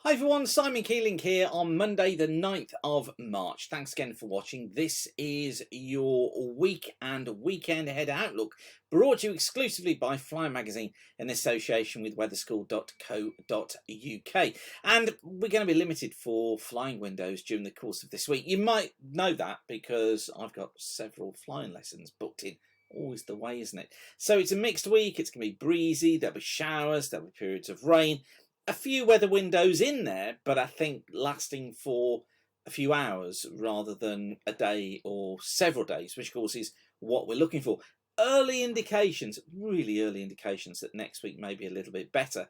Hi everyone, Simon Keeling here on Monday the 9th of March. Thanks again for watching. This is your week and weekend ahead outlook, brought to you exclusively by Fly Magazine in association with weatherschool.co.uk. And we're going to be limited for flying windows during the course of this week. You might know that because I've got several flying lessons booked in. Always the way, isn't it? So it's a mixed week. It's going to be breezy, there'll be showers, there'll be periods of rain. A few weather windows in there, but I think lasting for a few hours rather than a day or several days, which of course is what we're looking for. Early indications, really early indications that next week may be a little bit better,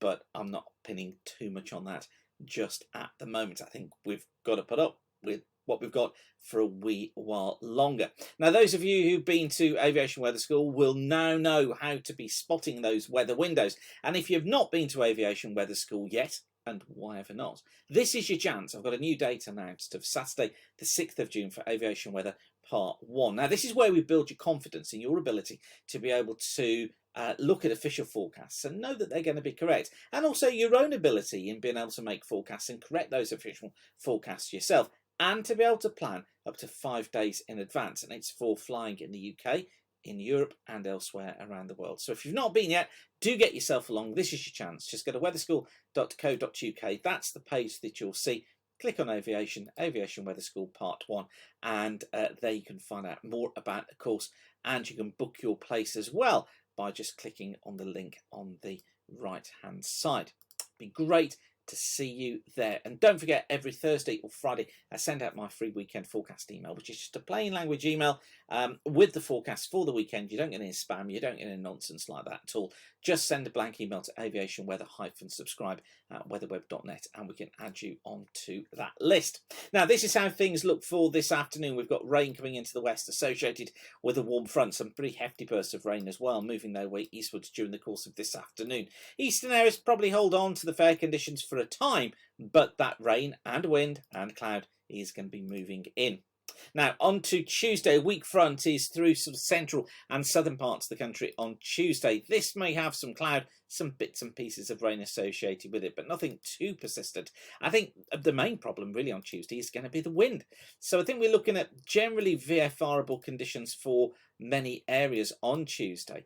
but I'm not pinning too much on that just at the moment. I think we've got to put up with what we've got for a wee while longer. Now, those of you who've been to Aviation Weather School will now know how to be spotting those weather windows. And if you've not been to Aviation Weather School yet, and why ever not, this is your chance. I've got a new date announced of Saturday, the 6th of June for Aviation Weather Part 1. Now, this is where we build your confidence in your ability to be able to look at official forecasts and know that they're going to be correct, and also your own ability in being able to make forecasts and correct those official forecasts yourself, and to be able to plan up to 5 days in advance. And it's for flying in the UK, in Europe and elsewhere around the world. So if you've not been yet, do get yourself along. This is your chance. Just go to weatherschool.co.uk. That's the page that you'll see. Click on Aviation Weather School Part 1, and there you can find out more about the course, and you can book your place as well by just clicking on the link on the right hand side. It'd be great to see you there. And don't forget, every Thursday or Friday I send out my free weekend forecast email, which is just a plain language email with the forecast for the weekend. You don't get any spam, you don't get any nonsense like that at all. Just send a blank email to aviationweather-subscribe at weatherweb.net and we can add you onto that list. Now, this is how things look for this afternoon. We've got rain coming into the west associated with a warm front, some pretty hefty bursts of rain as well, moving their way eastwards during the course of this afternoon. Eastern areas probably hold on to the fair conditions for a time, but that rain and wind and cloud is going to be moving in. Now, on to Tuesday. A weak front is through some central and southern parts of the country on Tuesday. This may have some cloud, some bits and pieces of rain associated with it, but nothing too persistent. I think the main problem really on Tuesday is going to be the wind. So I think we're looking at generally VFR-able conditions for many areas on Tuesday.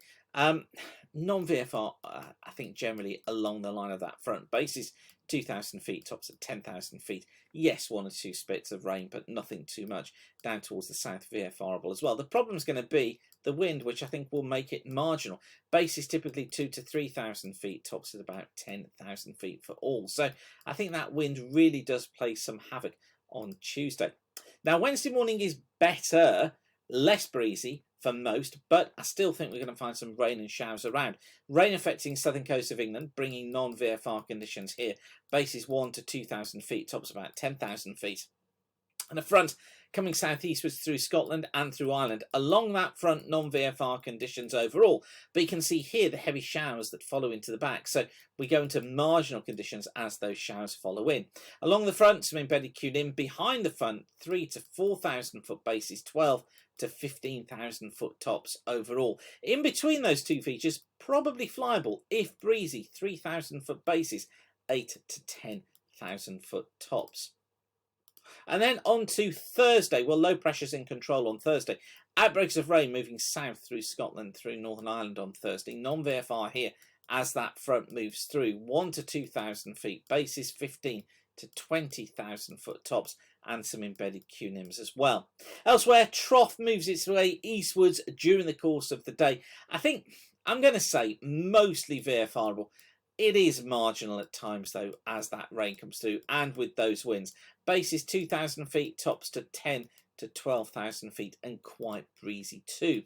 Non-VFR, I think generally along the line of that front. Bases 2,000 feet, tops at 10,000 feet. Yes, one or two spits of rain, but nothing too much. Down towards the south, VFR-able as well. The problem is going to be the wind, which I think will make it marginal. Bases typically 2,000 to 3,000 feet, tops at about 10,000 feet for all. So I think that wind really does play some havoc on Tuesday. Now, Wednesday morning is better, less breezy for most, but I still think we're going to find some rain and showers around. Rain affecting southern coast of England, bringing non-VFR conditions here. Bases 1,000 to 2,000 feet, tops about 10,000 feet. And a front coming southeastwards through Scotland and through Ireland. Along that front, non-VFR conditions overall. But you can see here the heavy showers that follow into the back. So we go into marginal conditions as those showers follow in. Along the front, some embedded QNIM. Behind the front, 3,000 to 4,000 foot bases, 12,000 to 15,000 foot tops overall. In between those two features, probably flyable if breezy, 3,000 foot bases, 8,000 to 10,000 foot tops. And then on to Thursday. Well, low pressure's in control on Thursday. Outbreaks of rain moving south through Scotland, through Northern Ireland on Thursday. Non-VFR here as that front moves through. 1,000 to 2,000 feet. Bases 15,000 to 20,000 foot tops, and some embedded QNIMs as well. Elsewhere, trough moves its way eastwards during the course of the day. I think I'm going to say mostly VFR-able. It is marginal at times, though, as that rain comes through and with those winds. Bases 2,000 feet, tops to 10,000 to 12,000 feet, and quite breezy too.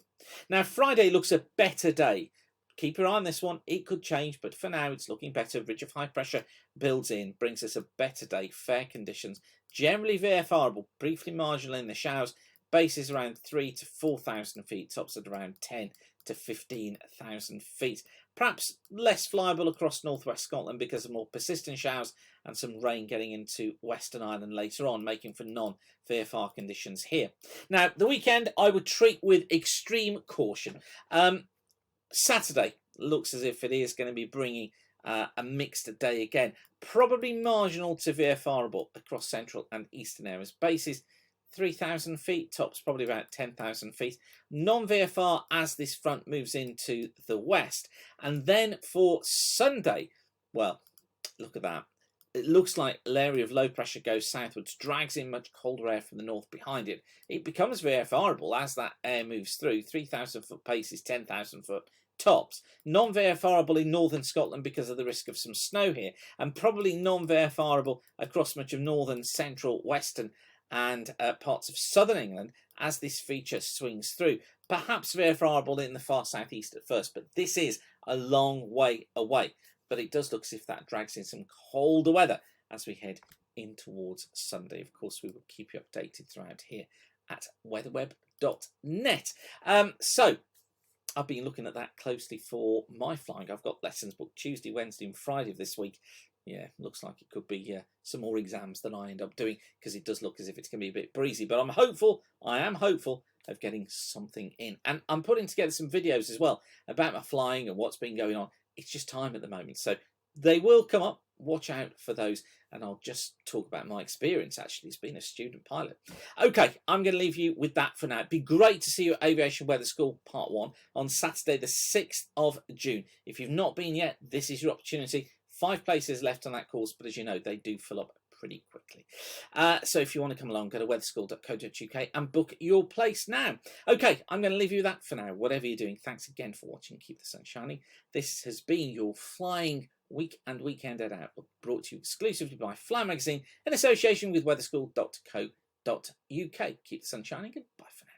Now, Friday looks a better day. Keep your eye on this one. It could change, but for now, it's looking better. Ridge of high pressure builds in, brings us a better day. Fair conditions, generally VFR-able, briefly marginal in the showers. Bases around 3,000 to 4,000 feet, tops at around 10,000 to 15,000 feet. Perhaps less flyable across northwest Scotland because of more persistent showers and some rain getting into Western Ireland later on, making for non-VFR conditions here. Now, the weekend I would treat with extreme caution. Saturday looks as if it is going to be bringing A mixed day again. Probably marginal to VFRable across central and eastern areas. Bases 3,000 feet, tops probably about 10,000 feet. Non-VFR as this front moves into the west. And then for Sunday, well, look at that. It looks like an area of low pressure goes southwards, drags in much colder air from the north behind it. It becomes VFRable as that air moves through. 3,000 foot paces, 10,000 foot tops. Non-VFRable in northern Scotland because of the risk of some snow here, and probably non-VFRable across much of northern, central, western and parts of southern England as this feature swings through. Perhaps VFRable in the far southeast at first, but this is a long way away. But it does look as if that drags in some colder weather as we head in towards Sunday. Of course, we will keep you updated throughout here at weatherweb.net. So I've been looking at that closely for my flying. I've got lessons booked Tuesday, Wednesday and Friday of this week. Yeah, looks like it could be some more exams than I end up doing, because it does look as if it's going to be a bit breezy. But I'm hopeful, I am hopeful of getting something in. And I'm putting together some videos as well about my flying and what's been going on. It's just time at the moment. So they will come up. Watch out for those. And I'll just talk about my experience, actually, as being a student pilot. Okay, I'm going to leave you with that for now. It'd be great to see you at Aviation Weather School Part 1 on Saturday, the 6th of June. If you've not been yet, this is your opportunity. 5 places left on that course, but as you know, they do fill up pretty quickly. So if you want to come along, go to weatherschool.co.uk and book your place now. Okay, I'm going to leave you with that for now. Whatever you're doing, thanks again for watching. Keep the sun shining. This has been your Flying Week and Weekend Out, brought to you exclusively by Fly Magazine in association with weatherschool.co.uk. Keep the sun shining and bye for now.